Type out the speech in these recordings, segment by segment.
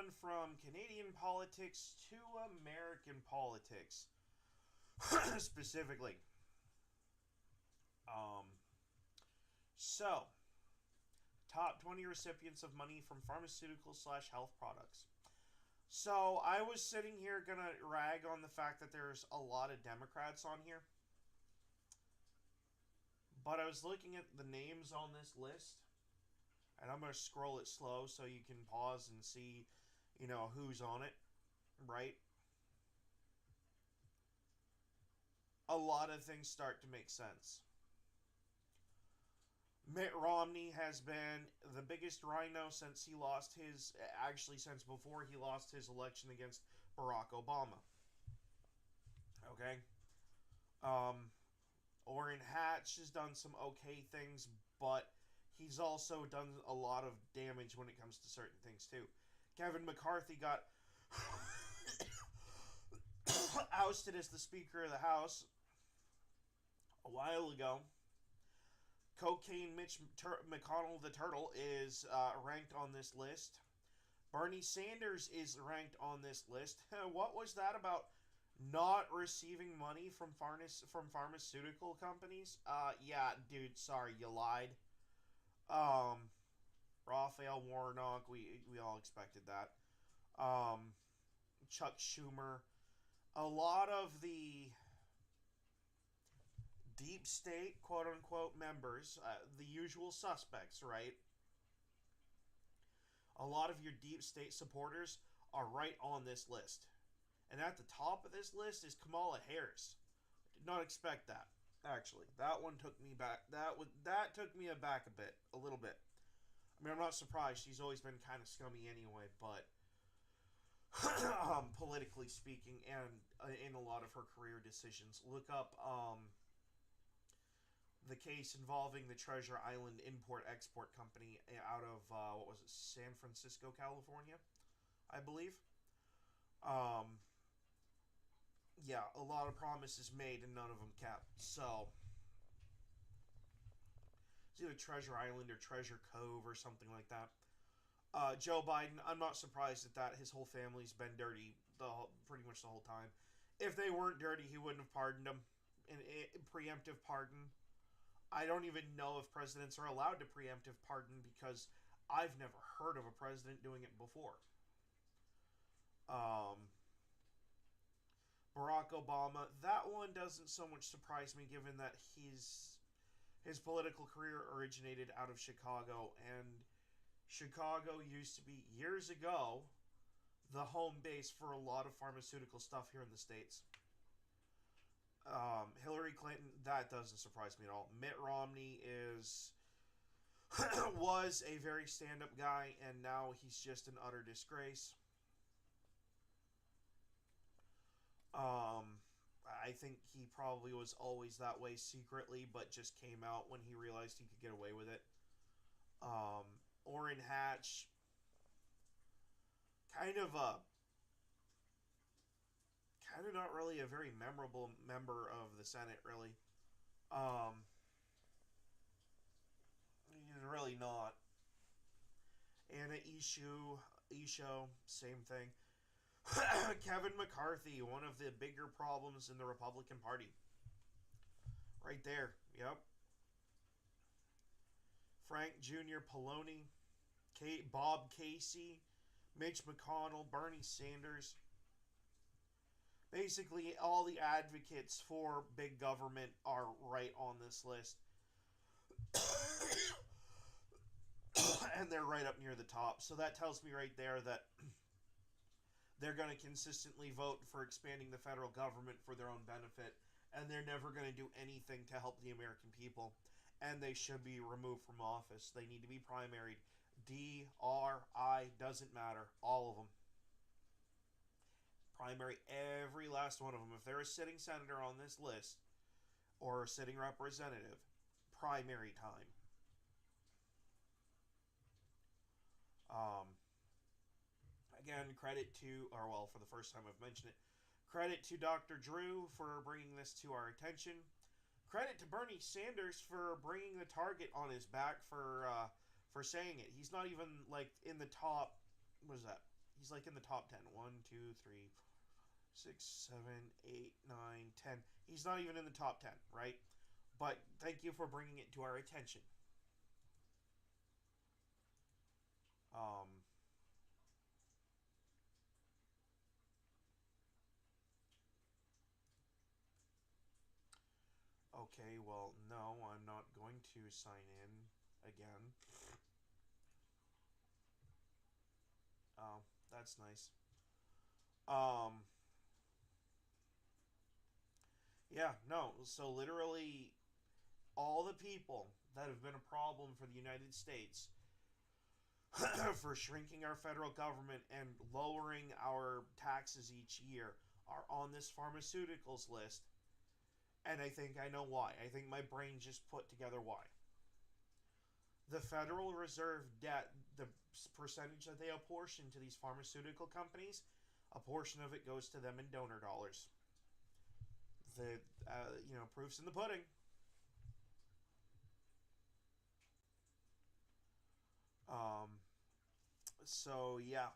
on from Canadian politics to American politics, specifically. Um, so, top 20 recipients of money from pharmaceutical slash health products. So, I was sitting here gonna rag on the fact that there's a lot of Democrats on here, but I was looking at the names on this list, and I'm gonna scroll it slow so you can pause and see, who's on it, right? A lot of things start to make sense. Mitt Romney has been the biggest rhino since he lost his, actually, since before he lost his election against Barack Obama. Okay? Um, Orrin Hatch has done some okay things, but he's also done a lot of damage when it comes to certain things, too. Kevin McCarthy got ousted as the Speaker of the House a while ago. Cocaine Mitch McConnell the Turtle is ranked on this list. Bernie Sanders is ranked on this list. What was that about not receiving money from pharmaceutical companies? Yeah, dude, sorry, you lied. Um, Raphael Warnock, we all expected that. Um, Chuck Schumer. A lot of the deep state, quote unquote, members, the usual suspects, right? A lot of your deep state supporters are right on this list. And at the top of this list is Kamala Harris. Did not expect that. Actually, that one took me back. That took me aback a little bit. I mean, I'm not surprised. She's always been kind of scummy anyway, but politically speaking, and in a lot of her career decisions, look up the case involving the Treasure Island Import-Export Company out of, what was it, San Francisco, California, I believe. Um, yeah, a lot of promises made and none of them kept. So, it's either Treasure Island or Treasure Cove or something like that. Joe Biden, I'm not surprised at that. His whole family's been dirty pretty much the whole time. If they weren't dirty, he wouldn't have pardoned them. An preemptive pardon. I don't even know if presidents are allowed to preemptive pardon because I've never heard of a president doing it before. Um, Barack Obama, that one doesn't so much surprise me given that his political career originated out of Chicago, and Chicago used to be, years ago, the home base for a lot of pharmaceutical stuff here in the States. Hillary Clinton, that doesn't surprise me at all. Mitt Romney was a very stand-up guy, and now he's just an utter disgrace. I think he probably was always that way secretly, but just came out when he realized he could get away with it. Orrin Hatch, kind of not really a very memorable member of the Senate, really. He's really not. Anna Isho, same thing. Kevin McCarthy, one of the bigger problems in the Republican Party. Right there, yep. Frank Jr. Peloni, Bob Casey, Mitch McConnell, Bernie Sanders. Basically, all the advocates for big government are right on this list. And they're right up near the top. So that tells me right there that they're going to consistently vote for expanding the federal government for their own benefit, and they're never going to do anything to help the American people. And they should be removed from office. They need to be primaried. D, R, I, doesn't matter. All of them. Primary every last one of them. If they're a sitting senator on this list, or a sitting representative, primary time. Again, credit to, or well, for the first time I've mentioned it, credit to Dr. Drew for bringing this to our attention. Credit to Bernie Sanders for bringing the target on his back for saying it. He's not even, like, in the top, what is that? He's like in the top 10. 1, 2, 3, 6, 7, 8, 9, 10. He's not even in the top 10, right? But thank you for bringing it to our attention. Um, okay, well, no, I'm not going to sign in again. Oh, that's nice. Um, yeah, no. So literally, all the people that have been a problem for the United States for shrinking our federal government and lowering our taxes each year are on this pharmaceuticals list. And I think I know why. I think my brain just put together why. The Federal Reserve debt, the percentage that they apportion to these pharmaceutical companies, a portion of it goes to them in donor dollars. The proof's in the pudding. Um, so yeah.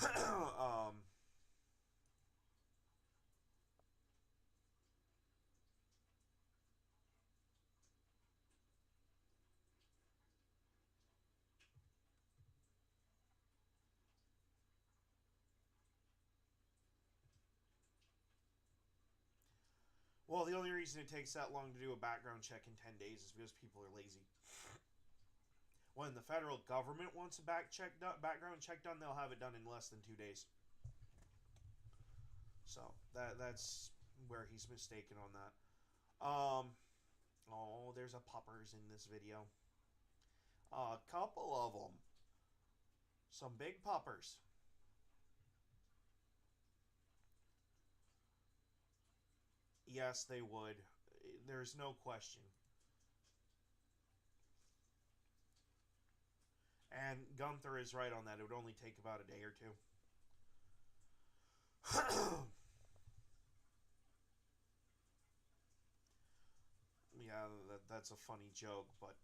um, well, the only reason it takes that long to do a background check in 10 days is because people are lazy. When the federal government wants a background check done, they'll have it done in less than 2 days. So that's where he's mistaken on that. Oh, there's a puppers in this video. A couple of them. Some big puppers. Yes, they would. There's no question. And Gunther is right on that. It would only take about a day or two. Yeah, that's a funny joke, but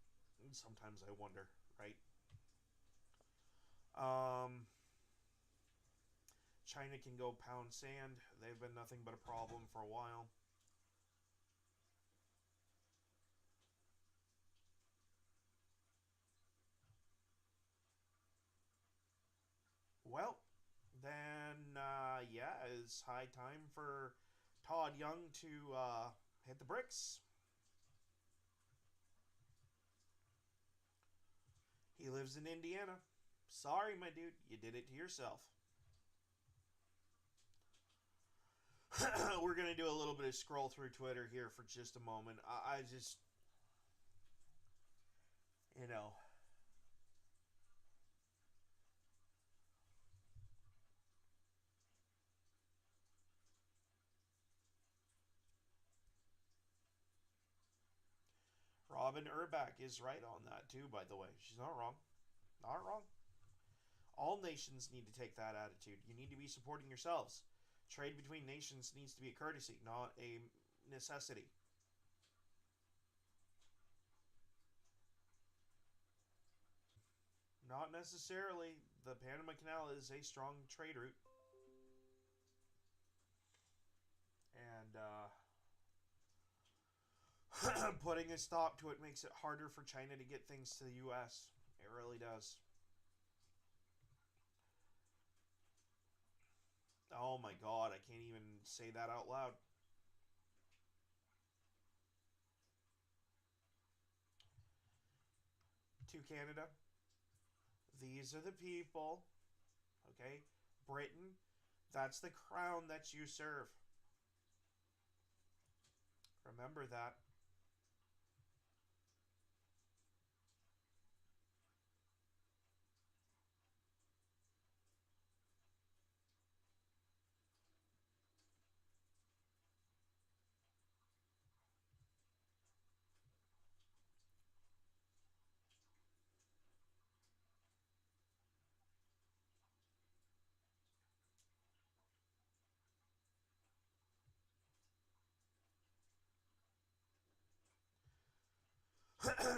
sometimes I wonder, right? Um, China can go pound sand. They've been nothing but a problem for a while. Well, then, yeah, it's high time for Todd Young to hit the bricks. He lives in Indiana. Sorry, my dude, you did it to yourself. We're gonna do a little bit of scroll through Twitter here for just a moment. I just, you know, Robin Urbach is right on that too. By the way, she's not wrong. Not wrong. All nations need to take that attitude. You need to be supporting yourselves. Trade between nations needs to be a courtesy, not a necessity. Not necessarily. The Panama Canal is a strong trade route. And putting a stop to it makes it harder for China to get things to the U.S. It really does. Oh my god, I can't even say that out loud. To Canada, these are the people, okay? Britain, that's the crown that you serve. Remember that.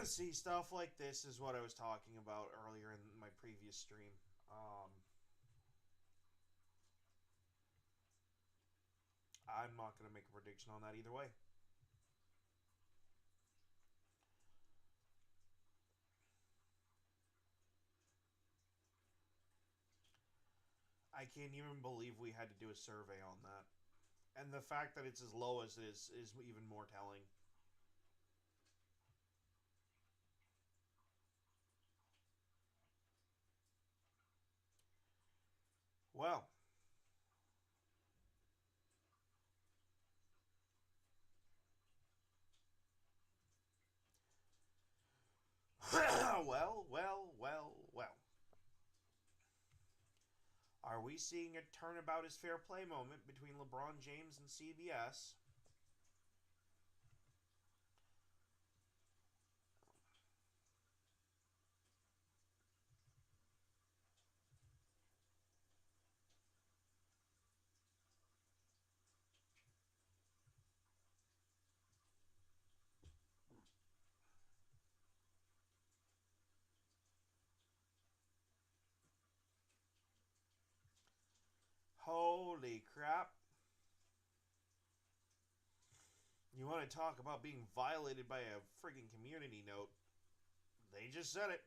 See, stuff like this is what I was talking about earlier in my previous stream. Um, I'm not going to make a prediction on that either way. I can't even believe we had to do a survey on that. And the fact that it's as low as it is even more telling. Well, well. Are we seeing a turnabout is fair play moment between LeBron James and CBS? Holy crap. You want to talk about being violated by a frigging community note? They just said it.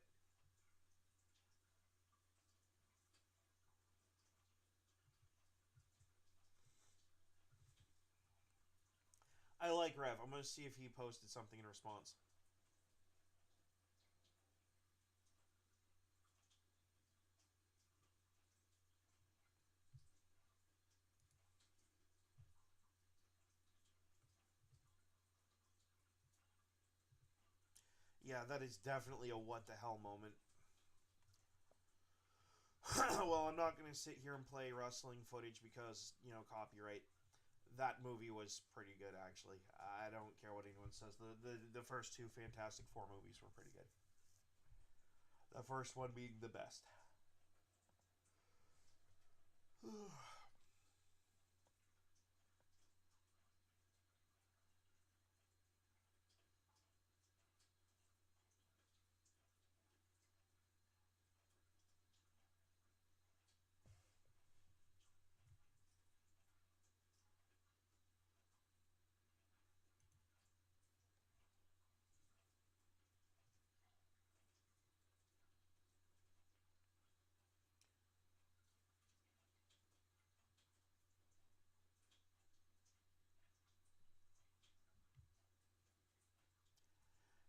I like Rev. I'm going to see if he posted something in response. Yeah, that is definitely a what the hell moment. Well, I'm not going to sit here and play wrestling footage because, copyright. That movie was pretty good, actually. I don't care what anyone says. The first two Fantastic Four movies were pretty good. The first one being the best.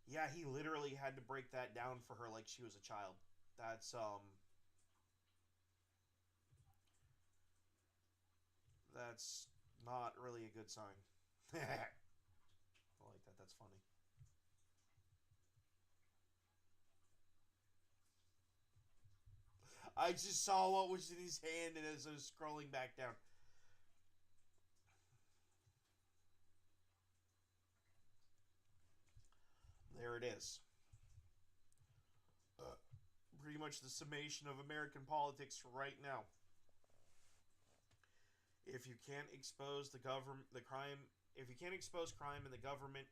Yeah, he literally had to break that down for her like she was a child. That's not really a good sign. I like that. That's funny. I just saw what was in his hand, and as I was scrolling back down, there it is. Pretty much the summation of American politics right now. If you can't expose the government, the crime, if you can't expose crime in the government,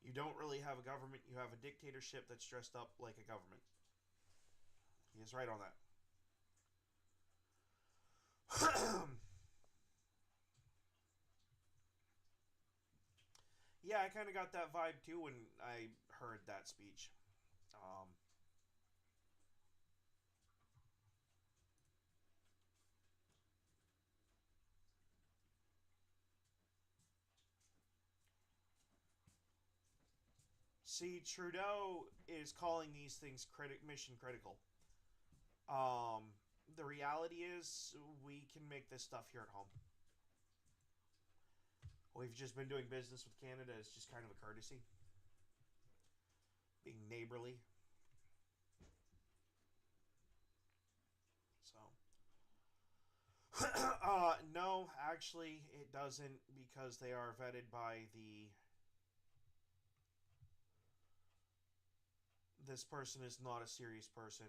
you don't really have a government. You have a dictatorship that's dressed up like a government. He is right on that. Yeah, I kind of got that vibe too when I heard that speech. Um, See, Trudeau is calling these things mission critical. Um, the reality is, we can make this stuff here at home. We've just been doing business with Canada as just kind of a courtesy, being neighborly. So, no, actually, it doesn't because they are vetted by the. This person is not a serious person.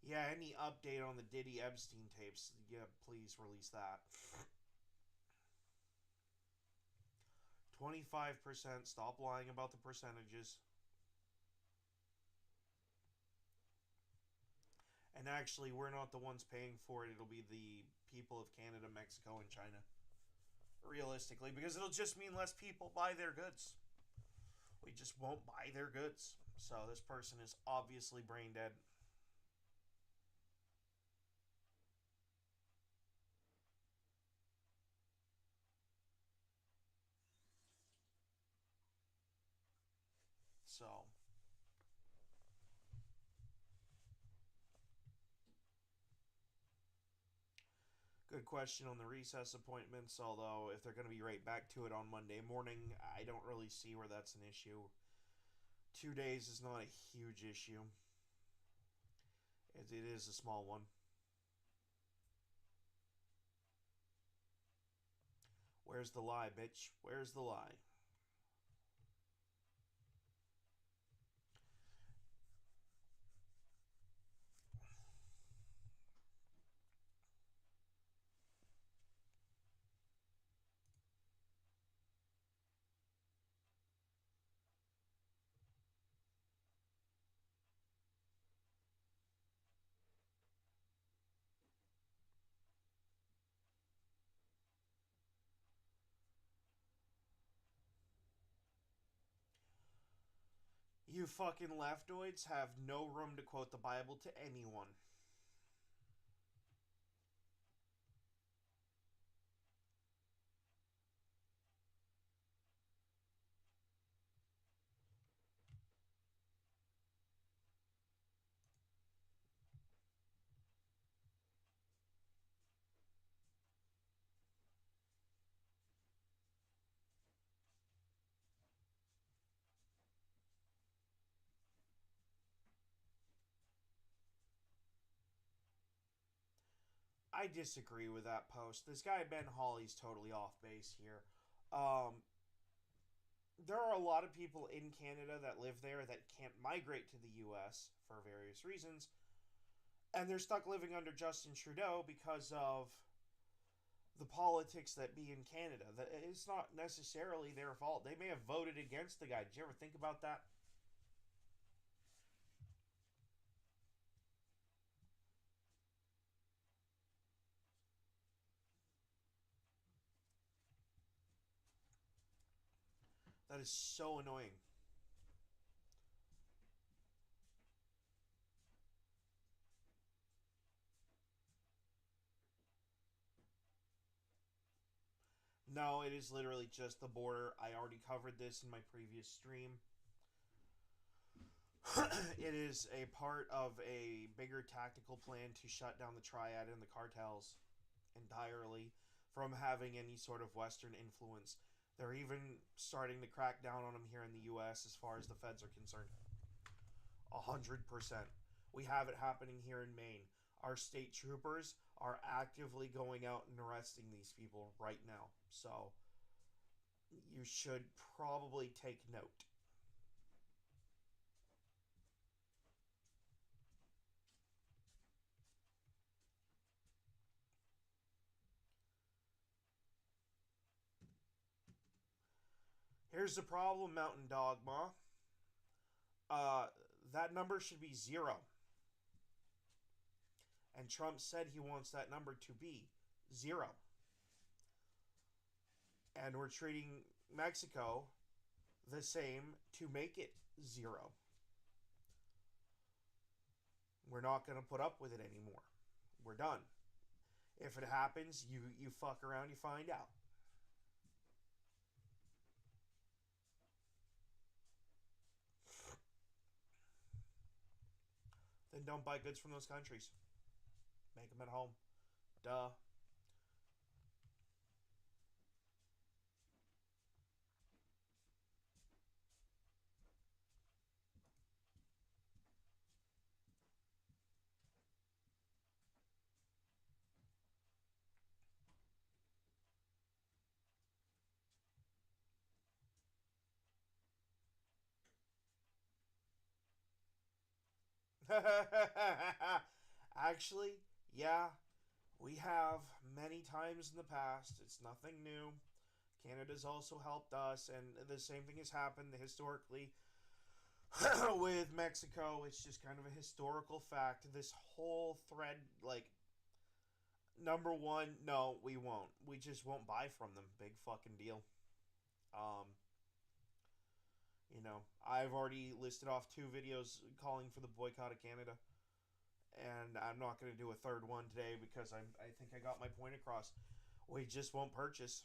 Yeah, any update on the Diddy Epstein tapes? Yeah, please release that. 25%. Stop lying about the percentages. And actually, we're not the ones paying for it. It'll be the people of Canada, Mexico, and China. Realistically, because it'll just mean less people buy their goods. We just won't buy their goods. So this person is obviously brain dead. So, good question on the recess appointments. Although, if they're going to be right back to it on Monday morning, I don't really see where that's an issue. 2 days is not a huge issue. It is a small one. Where's the lie, bitch? Where's the lie? You fucking leftoids have no room to quote the Bible to anyone. I disagree with that post. This guy Ben Hawley's totally off base here. Um, there are a lot of people in Canada that live there that can't migrate to the U.S. for various reasons, and they're stuck living under Justin Trudeau because of the politics that be in Canada. That it's not necessarily their fault. They may have voted against the guy. Did you ever think about that? That is so annoying. No, it is literally just the border. I already covered this in my previous stream. It is a part of a bigger tactical plan to shut down the triad and the cartels entirely from having any sort of Western influence. They're even starting to crack down on them here in the U.S. as far as the feds are concerned. 100%. We have it happening here in Maine. Our state troopers are actively going out and arresting these people right now. So you should probably take note. Here's the problem, Mountain Dogma. Uh, that number should be zero. And Trump said he wants that number to be zero. And we're treating Mexico the same to make it zero. We're not going to put up with it anymore. We're done. If it happens, you fuck around, you find out. Then don't buy goods from those countries. Make them at home. Duh. Actually, yeah, we have many times in the past. It's nothing new. Canada's also helped us, and the same thing has happened historically with Mexico. It's just kind of a historical fact. This whole thread, like, number one, no, we won't. We just won't buy from them. Big fucking deal. Um, I've already listed off 2 videos calling for the boycott of Canada, and I'm not going to do a third one today because I think I got my point across. We just won't purchase.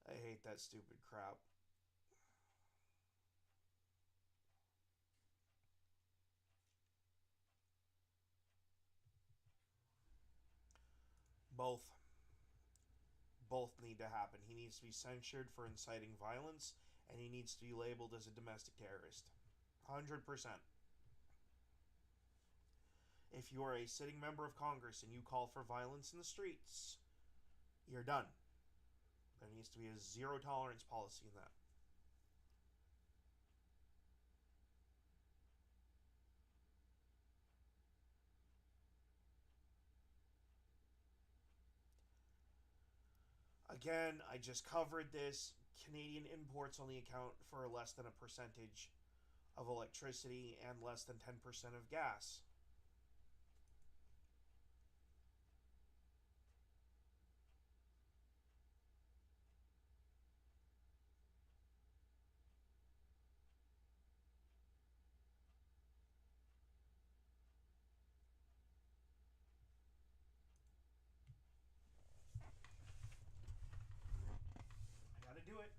I hate that stupid crap. Both. Both need to happen. He needs to be censured for inciting violence, and he needs to be labeled as a domestic terrorist. 100%. If you are a sitting member of Congress and you call for violence in the streets, you're done. There needs to be a zero tolerance policy in that. Again, I just covered this. Canadian imports only account for less than a percentage of electricity and less than 10% of gas. I gotta do it.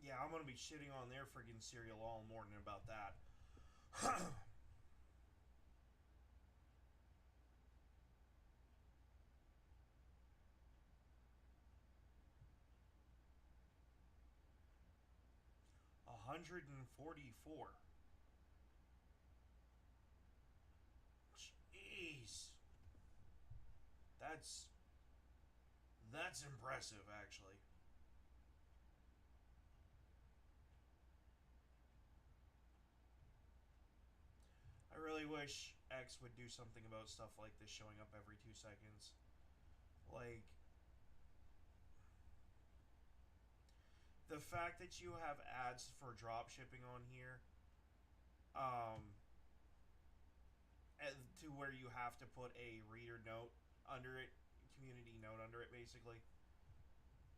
Yeah, I'm gonna be shitting on their friggin' cereal all morning about that. 144. Jeez. That's that's impressive actually. I really wish X would do something about stuff like this showing up every 2 seconds. Like, the fact that you have ads for drop shipping on here, um, to where you have to put a reader note under it, community note under it, basically.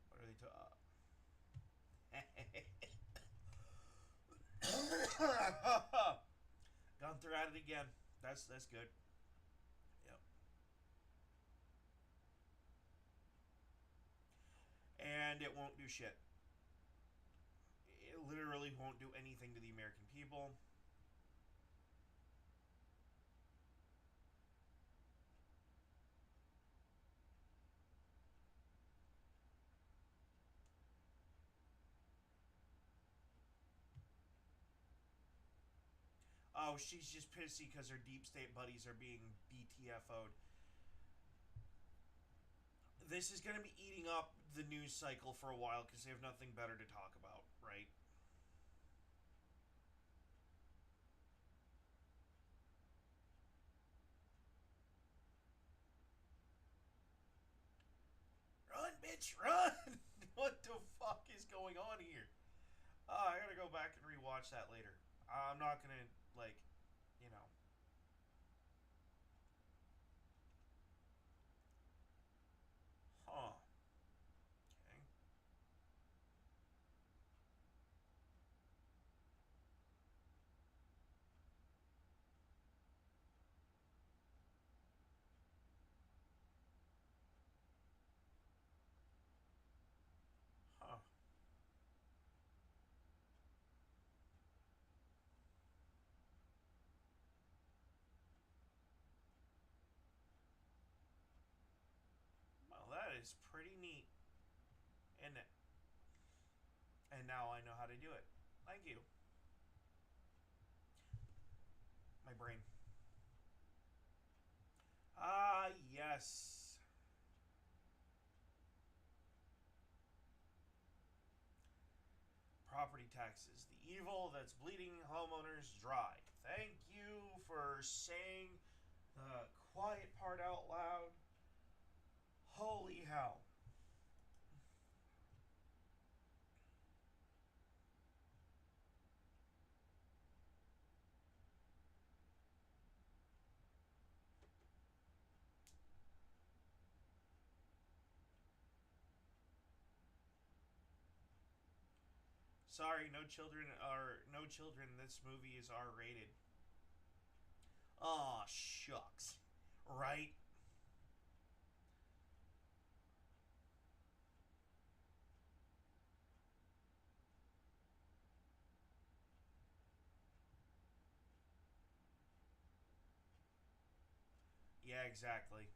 What are they? Gunther at it again. That's good. Yep. And it won't do shit. It literally won't do anything to the American people. Oh, she's just pissy because her deep state buddies are being BTFO'd. This is going to be eating up the news cycle for a while because they have nothing better to talk about, right? Run, bitch, run! What the fuck is going on here? I gotta go back and rewatch that later. I'm not gonna, like, you know. Huh. Okay. Huh. Well, that is pretty neat, isn't it? And now I know how to do it. Thank you. My brain. Ah, yes. Property taxes. The evil that's bleeding homeowners dry. Thank you for saying the quiet part out loud. Holy hell. Sorry, no children are no children. This movie is R rated. Aw, shucks. Right? Yeah, exactly.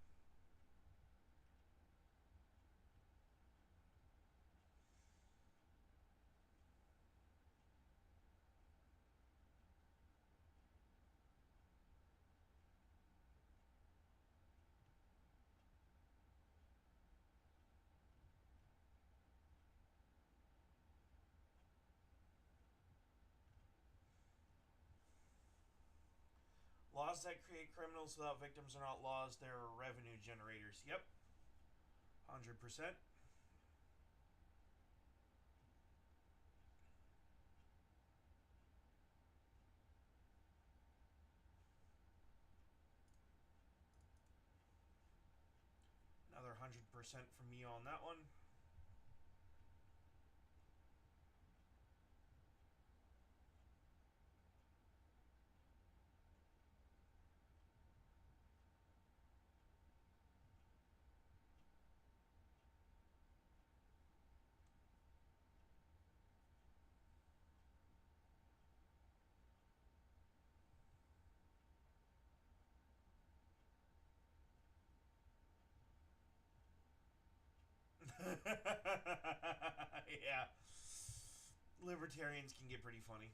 Laws that create criminals without victims are not laws, they're revenue generators. Yep. 100%. Another 100% from me on that one. Yeah. Libertarians can get pretty funny.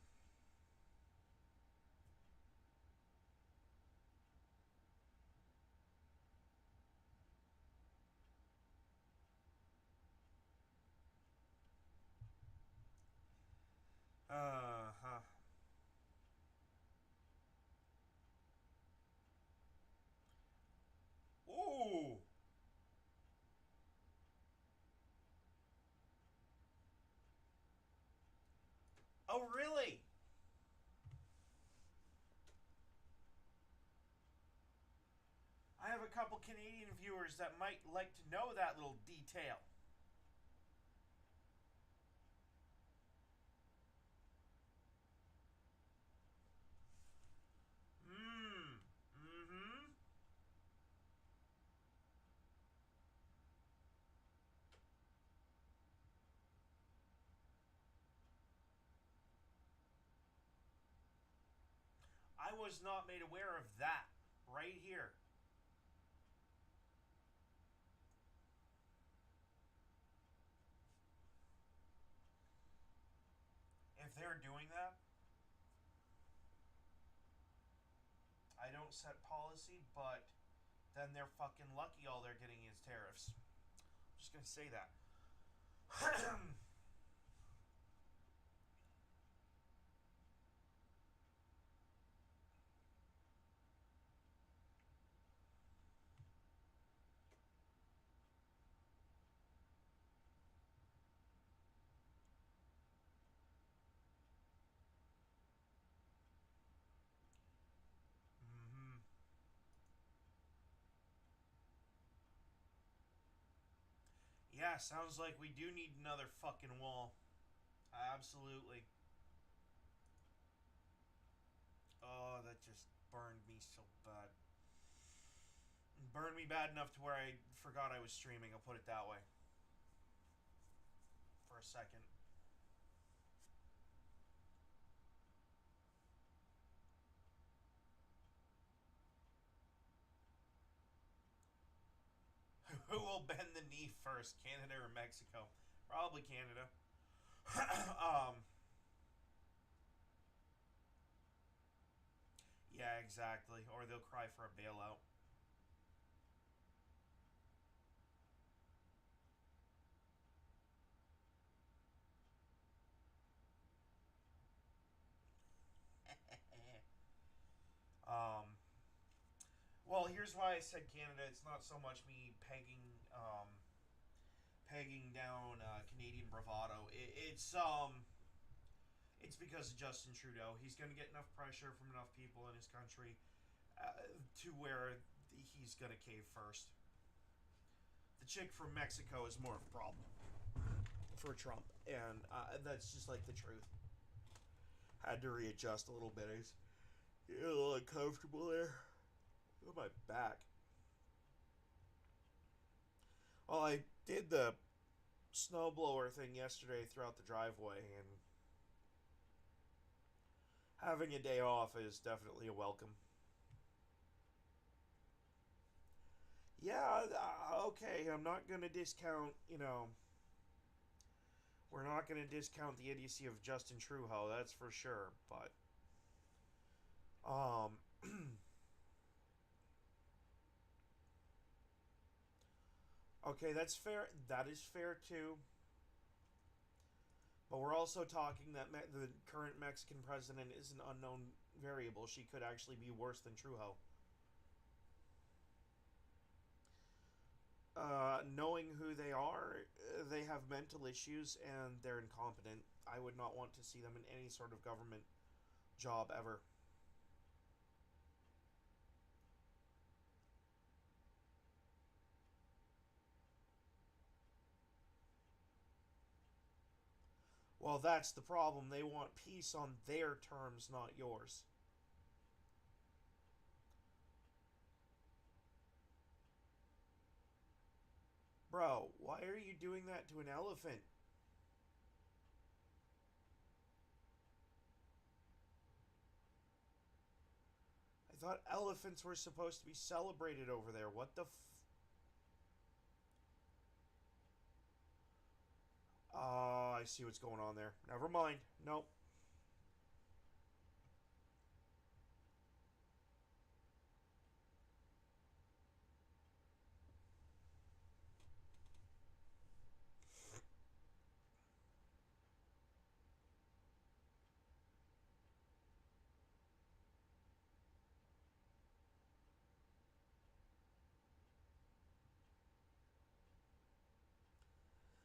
Huh. Ooh. Oh, really? couple Canadian viewers that might like to know that little detail. Mm-hmm. I was not made aware of that right here. If they're doing that, I don't set policy, but then they're fucking lucky all they're getting is tariffs. I'm just gonna say that. Mm-hmm. Yeah, sounds like we do need another fucking wall. Absolutely. Oh, that just burned me so bad. Burned me bad enough to where I forgot I was streaming. I'll put it that way. For a second. Who will bend the knee first, Canada or Mexico? Probably Canada. Yeah, exactly. Or they'll cry for a bailout. um, well, here's why I said Canada. It's not so much me pegging down Canadian bravado. It's because of Justin Trudeau. He's going to get enough pressure from enough people in his country to where he's going to cave first. The chick from Mexico is more of a problem for Trump, and that's just like the truth. Had to readjust a little bit. I was a little uncomfortable there. Oh, my back. Well, I did the snowblower thing yesterday throughout the driveway, and having a day off is definitely a welcome. Yeah, okay, I'm not going to discount, we're not going to discount the idiocy of Justin Trudeau, that's for sure, but, um, okay, that's fair, that is fair too, but we're also talking that the current Mexican president is an unknown variable. She could actually be worse than Trudeau. Knowing who they are, they have mental issues and they're incompetent. I would not want to see them in any sort of government job ever. Well, that's the problem. They want peace on their terms, not yours. Bro, why are you doing that to an elephant? I thought elephants were supposed to be celebrated over there. What the Oh, I see what's going on there. Never mind. Nope.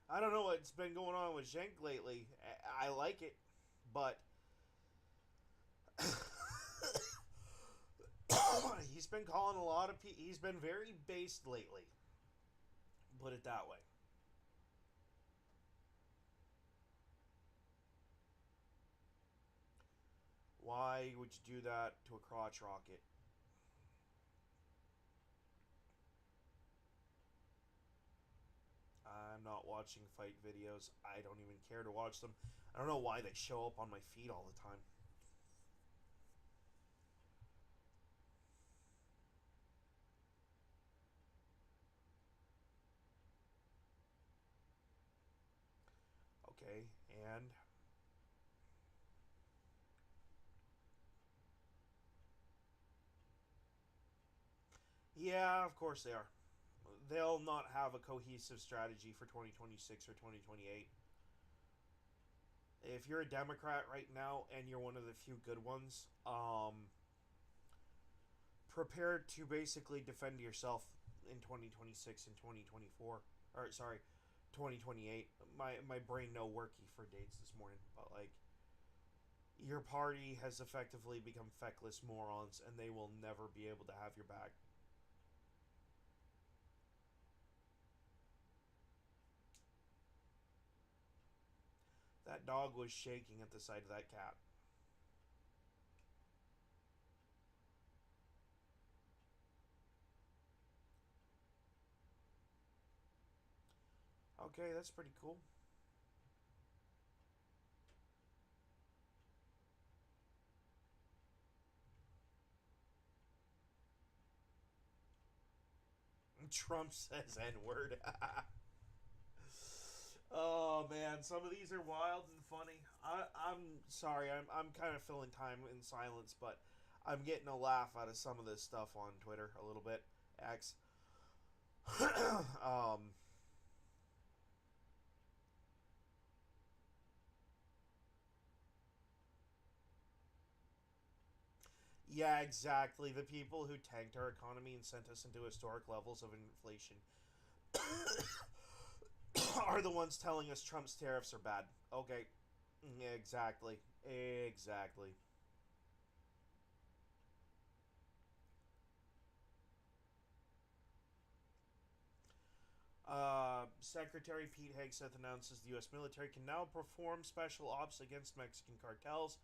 I don't know what's been going on with Zhenk lately. I like it, but He's been calling a lot of people. He's been very based lately. Put it that way. Why would you do that to a crotch rocket? I'm not watching fight videos. I don't even care to watch them. I don't know why they show up on my feed all the time. Okay, and yeah, of course they are. They'll not have a cohesive strategy for 2026 or 2028. If you're a Democrat right now and you're one of the few good ones, prepare to basically defend yourself in 2026 and 2024. Or sorry, 2028. My brain no worky for dates this morning, but like your party has effectively become feckless morons and they will never be able to have your back. That dog was shaking at the sight of that cat. Okay, that's pretty cool. Trump says N word. Oh man, some of these are wild and funny. I'm sorry, I'm kind of filling time in silence, but I'm getting a laugh out of some of this stuff on Twitter a little bit. X. um, yeah, exactly. The people who tanked our economy and sent us into historic levels of inflation are the ones telling us Trump's tariffs are bad. Okay, exactly, exactly. Secretary Pete Hegseth announces the U.S. military can now perform special ops against Mexican cartels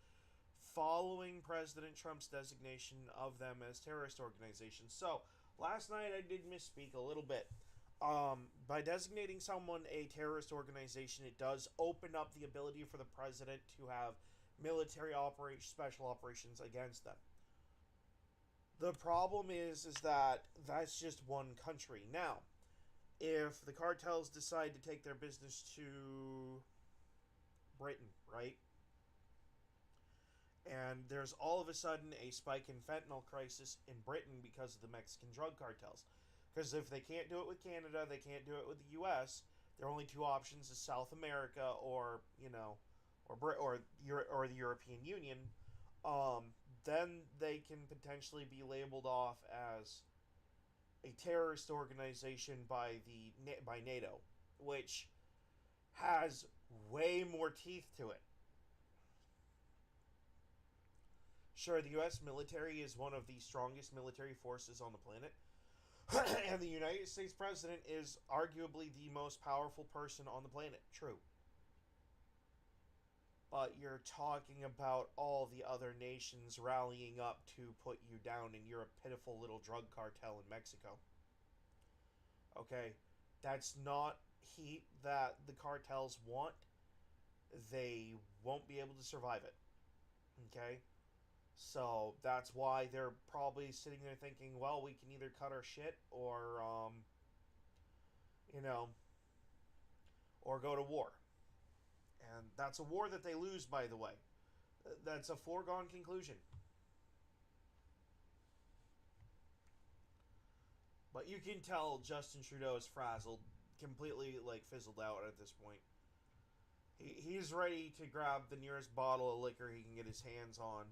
following President Trump's designation of them as terrorist organizations. So, last night I did misspeak a little bit. By designating someone a terrorist organization, it does open up the ability for the president to have military operation, special operations against them. The problem is that that's just one country. Now, if the cartels decide to take their business to Britain, right? And there's all of a sudden a spike in fentanyl crisis in Britain because of the Mexican drug cartels. Because if they can't do it with Canada, they can't do it with the U.S. Their only two options is South America or or the European Union. Then they can potentially be labeled off as a terrorist organization by NATO, which has way more teeth to it. Sure, the U.S. military is one of the strongest military forces on the planet, and the United States president is arguably the most powerful person on the planet. True. But you're talking about all the other nations rallying up to put you down, and you're a pitiful little drug cartel in Mexico. Okay? That's not heat that the cartels want. They won't be able to survive it. Okay? So that's why they're probably sitting there thinking, well, we can either cut our shit you know, or go to war. And that's a war that they lose, by the way. That's a foregone conclusion. But you can tell Justin Trudeau is frazzled, completely like fizzled out at this point. He's ready to grab the nearest bottle of liquor he can get his hands on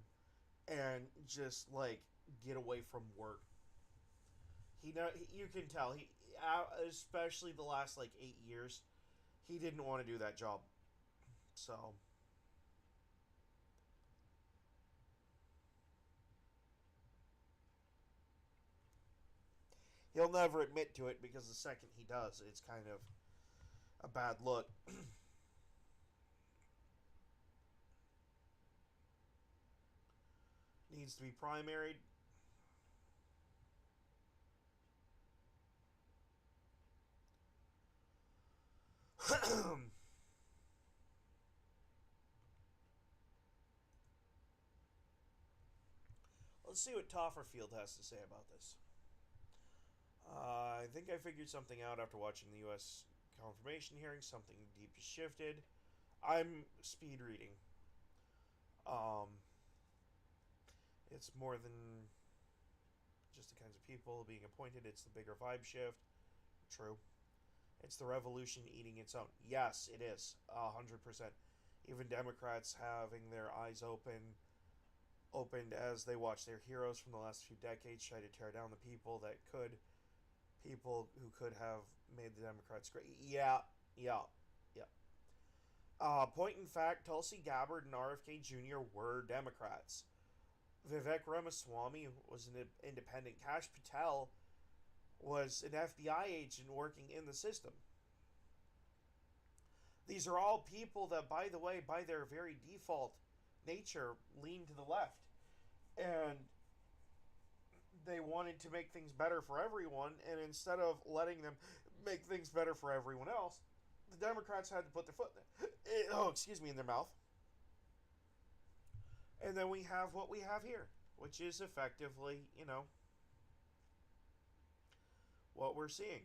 and just like get away from work. You can tell especially the last like 8 years, he didn't want to do that job. So He'll never admit to it because the second he does, it's kind of a bad look. Needs to be primaried. Let's see what Tofferfield has to say about this. I think I figured something out after watching the U.S. confirmation hearing. Something deep has shifted. I'm speed reading. Um, it's more than just the kinds of people being appointed. It's the bigger vibe shift. True. It's the revolution eating its own. Yes, it is. 100%. Even Democrats having their eyes opened as they watch their heroes from the last few decades try to tear down the people who could have made the Democrats great. Yeah, yeah, yeah. Point in fact, Tulsi Gabbard and RFK Jr. were Democrats. Vivek Ramaswamy was an independent. Kash Patel was an FBI agent working in the system. These are all people that, by the way, by their very default nature, lean to the left. And they wanted to make things better for everyone, and instead of letting them make things better for everyone else, the Democrats had to put their foot in their mouth. And then we have what we have here, which is effectively, what we're seeing.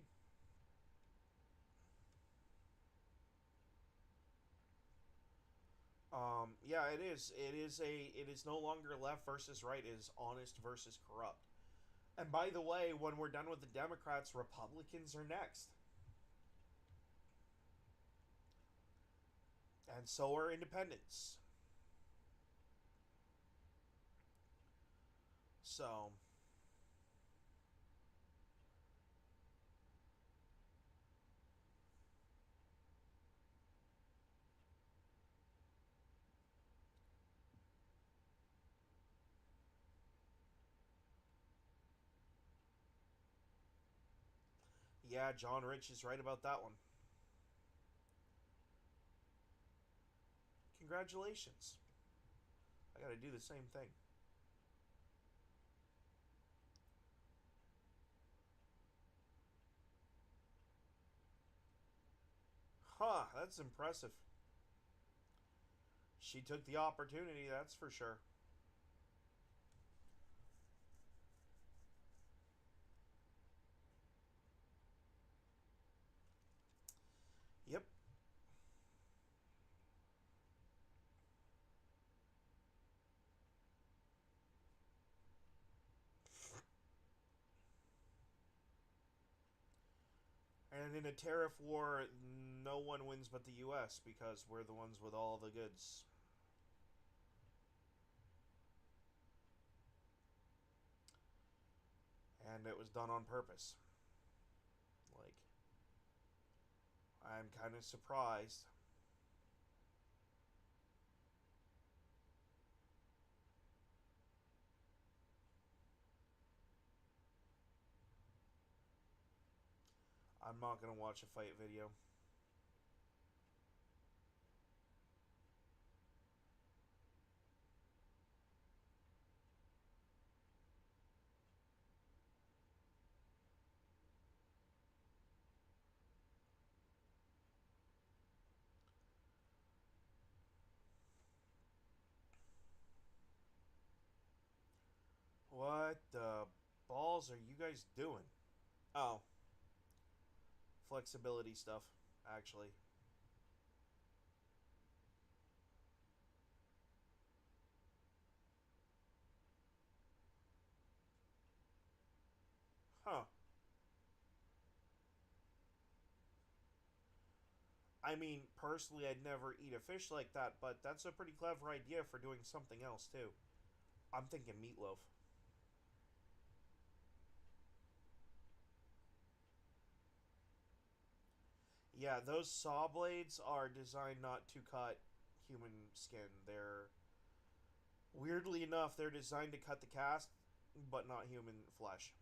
Yeah, it is. It is no longer left versus right. It is honest versus corrupt. And by the way, when we're done with the Democrats, Republicans are next. And so are independents. So, yeah, John Rich is right about that one. Congratulations. I gotta do the same thing. Huh, that's impressive. She took the opportunity, that's for sure. Yep. And in a tariff war, no one wins but the U.S. because we're the ones with all the goods. And it was done on purpose. Like, I'm kind of surprised. I'm not going to watch a fight video. What the balls are you guys doing? Oh, flexibility stuff, actually. Huh. I mean, personally, I'd never eat a fish like that, but that's a pretty clever idea for doing something else, too. I'm thinking meatloaf. Yeah, those saw blades are designed not to cut human skin. Weirdly enough, they're designed to cut the cast, but not human flesh.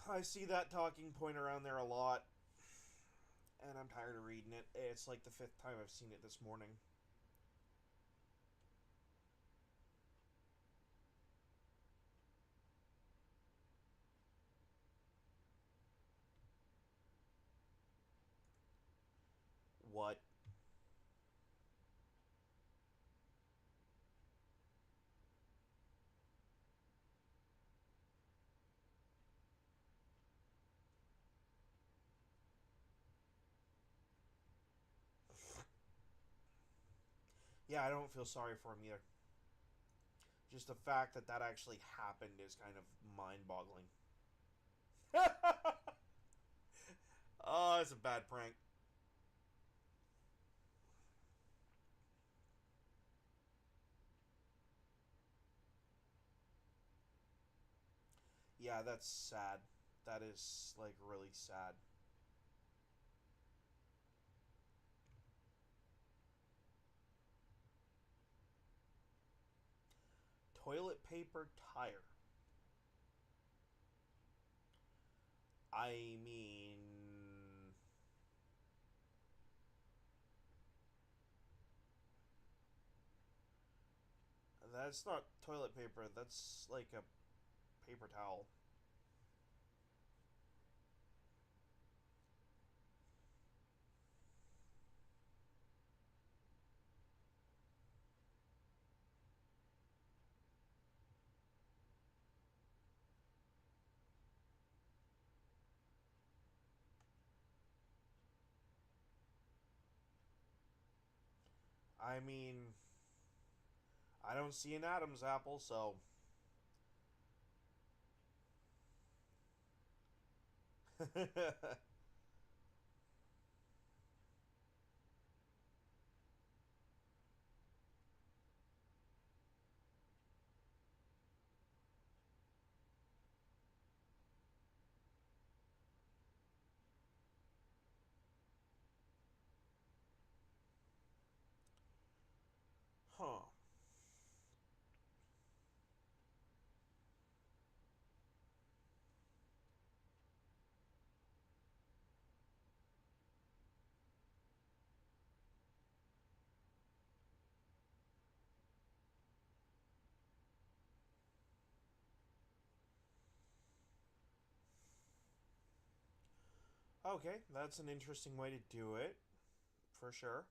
I see that talking point around there a lot, and I'm tired of reading it. It's like the fifth time I've seen it this morning. What? Yeah, I don't feel sorry for him either. Just the fact that that actually happened is kind of mind-boggling. Oh, it's a bad prank. Yeah, that's sad. That is, like, really sad. Toilet paper tire. I mean, that's not toilet paper. That's like a paper towel. I mean, I don't see an Adam's apple, so. Huh. Okay, that's an interesting way to do it, for sure.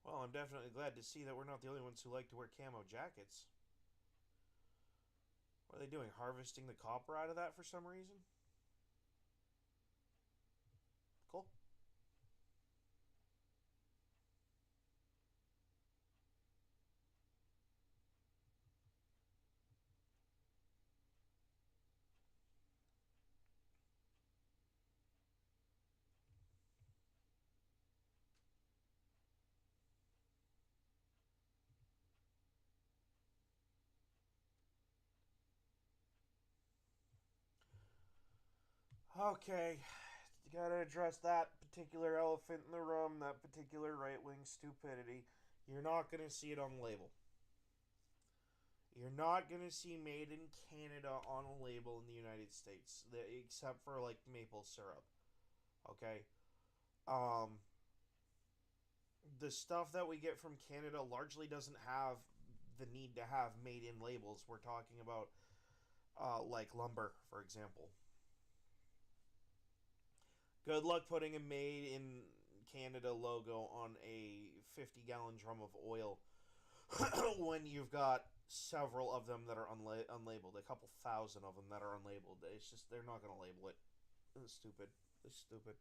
Well, I'm definitely glad to see that we're not the only ones who like to wear camo jackets. What are they doing? Harvesting the copper out of that for some reason? Cool. Okay, gotta address that particular elephant in the room, that particular right wing stupidity. You're not gonna see it on the label. You're not gonna see "Made in Canada" on a label in the United States, except for like maple syrup. Okay, um, the stuff that we get from Canada largely doesn't have the need to have "made in" labels. We're talking about like lumber, for example. Good luck putting a "Made in Canada" logo on a 50-gallon drum of oil when you've got several of them that are unlabeled, a couple thousand of them that are unlabeled. It's just they're not going to label it. It's stupid. It's stupid.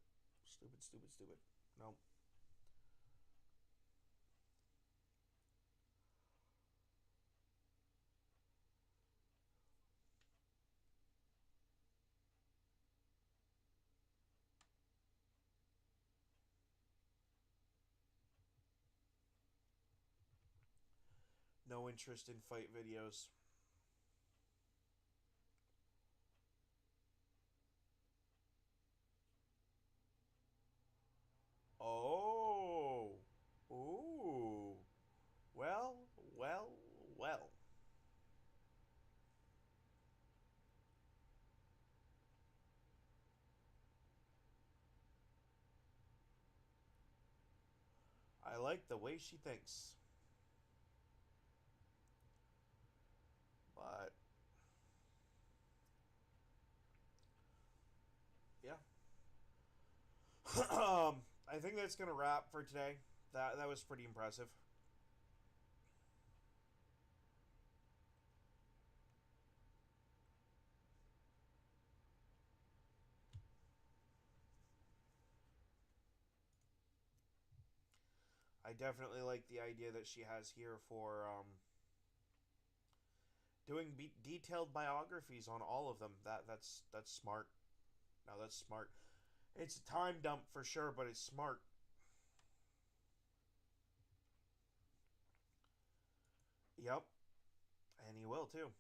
Stupid, stupid, stupid. No. No interest in fight videos. Oh, like the way she thinks. But yeah. I think that's gonna wrap for today. That was pretty impressive. I definitely like the idea that she has here for doing detailed biographies on all of them. That's smart. No, that's smart. It's a time dump for sure, but it's smart. Yep, and he will too.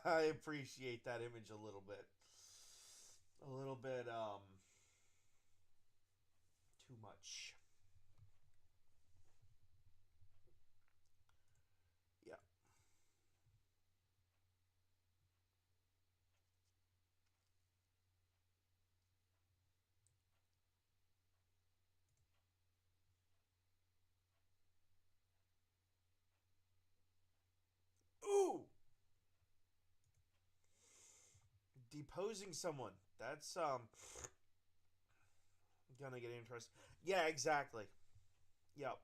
I appreciate that image a little bit. A little bit too much. Yeah. Ooh, deposing someone. That's gonna get interesting. Yeah, exactly. Yep.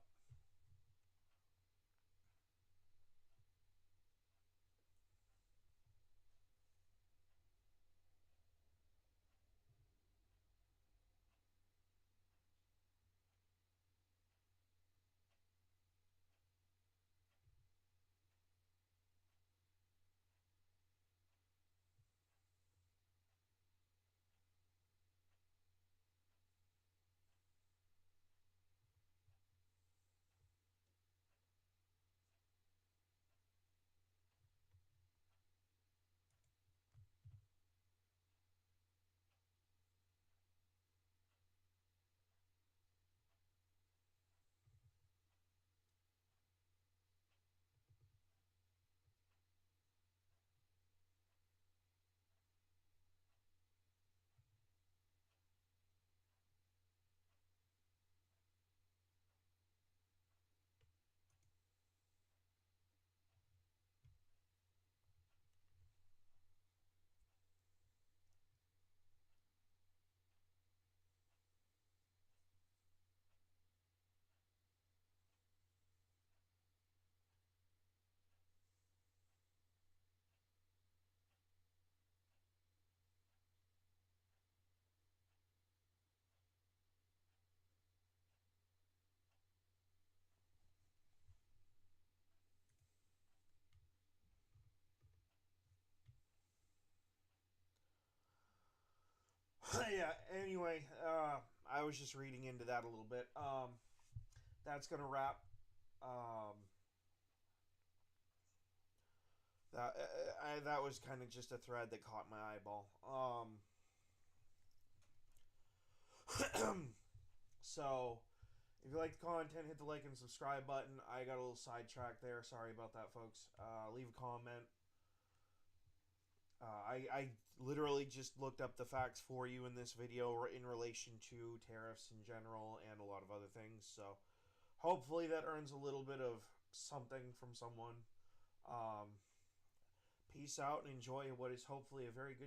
Yeah. Anyway, I was just reading into that a little bit. That's gonna wrap. Um, that was kind of just a thread that caught my eyeball. So if you like the content, hit the like and subscribe button. I got a little sidetracked there. Sorry about that, folks. Leave a comment. I literally just looked up the facts for you in this video in relation to tariffs in general and a lot of other things. So hopefully that earns a little bit of something from someone. Um, Peace out and enjoy what is hopefully a very good